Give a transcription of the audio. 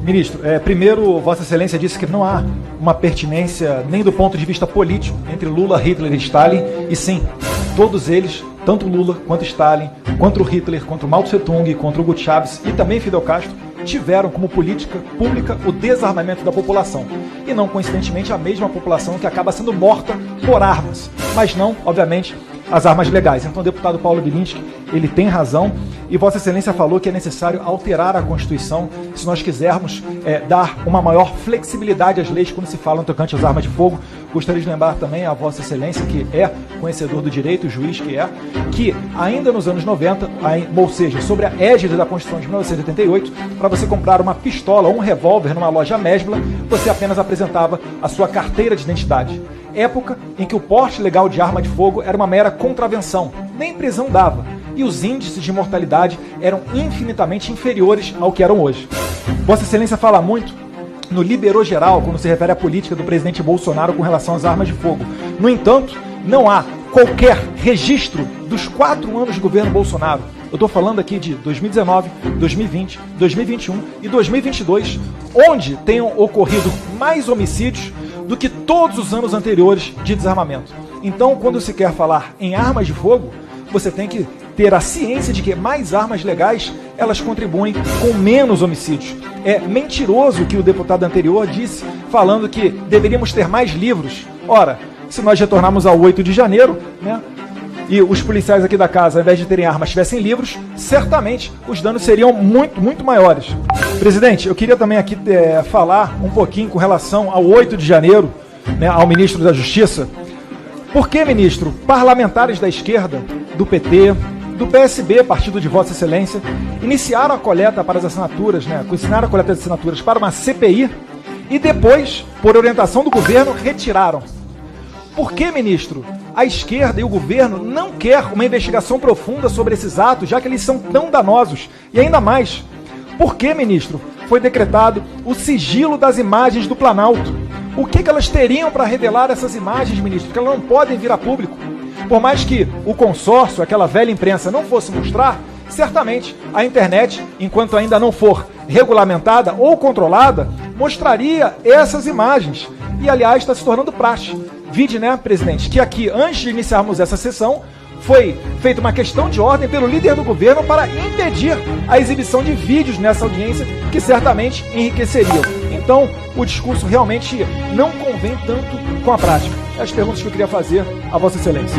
Ministro, primeiro, Vossa Excelência disse que não há uma pertinência nem do ponto de vista político entre Lula, Hitler e Stalin, e sim, todos eles, tanto Lula quanto Stalin, quanto Hitler, quanto Mao Tse-tung, contra Hugo Chávez e também Fidel Castro, tiveram como política pública o desarmamento da população. E não coincidentemente a mesma população que acaba sendo morta por armas, mas não, obviamente, as armas legais. Então o deputado Paulo Bilinski, ele tem razão, e Vossa Excelência falou que é necessário alterar a Constituição se nós quisermos dar uma maior flexibilidade às leis quando se fala no tocante às armas de fogo. Gostaria de lembrar também a Vossa Excelência, que é conhecedor do direito, juiz que ainda nos anos 90, ou seja, sobre a égide da Constituição de 1988, para você comprar uma pistola ou um revólver numa loja mesbla, você apenas apresentava a sua carteira de identidade. Época em que o porte legal de arma de fogo era uma mera contravenção, nem prisão dava, e os índices de mortalidade eram infinitamente inferiores ao que eram hoje. Vossa Excelência fala muito no liberou geral quando se refere à política do presidente Bolsonaro com relação às armas de fogo. No entanto, não há qualquer registro dos 4 anos de governo Bolsonaro. Eu estou falando aqui de 2019, 2020, 2021 e 2022, onde tenham ocorrido mais homicídios do que todos os anos anteriores de desarmamento. Então, quando se quer falar em armas de fogo, você tem que ter a ciência de que mais armas legais, elas contribuem com menos homicídios. É mentiroso o que o deputado anterior disse, falando que deveríamos ter mais livros. Ora, se nós retornarmos ao 8 de janeiro, né, e os policiais aqui da casa, ao invés de terem armas, tivessem livros, certamente os danos seriam muito, muito maiores. Presidente, eu queria também aqui falar um pouquinho com relação ao 8 de janeiro, né, ao ministro da Justiça. Por que, ministro, parlamentares da esquerda, do PT, do PSB, partido de Vossa Excelência, iniciaram a coleta para as assinaturas, ensinaram a coleta de assinaturas para uma CPI e depois, por orientação do governo, retiraram? Por que, ministro, a esquerda e o governo não querem uma investigação profunda sobre esses atos, já que eles são tão danosos? E ainda mais, por que, ministro, foi decretado o sigilo das imagens do Planalto? O que elas teriam para revelar essas imagens, ministro, que elas não podem vir a público? Por mais que o consórcio, aquela velha imprensa, não fosse mostrar, certamente a internet, enquanto ainda não for regulamentada ou controlada, mostraria essas imagens. E, aliás, está se tornando praxe. Vide, né, presidente, que aqui, antes de iniciarmos essa sessão, foi feita uma questão de ordem pelo líder do governo para impedir a exibição de vídeos nessa audiência, que certamente enriqueceriam. Então, o discurso realmente não convém tanto com a prática. As perguntas que eu queria fazer a Vossa Excelência.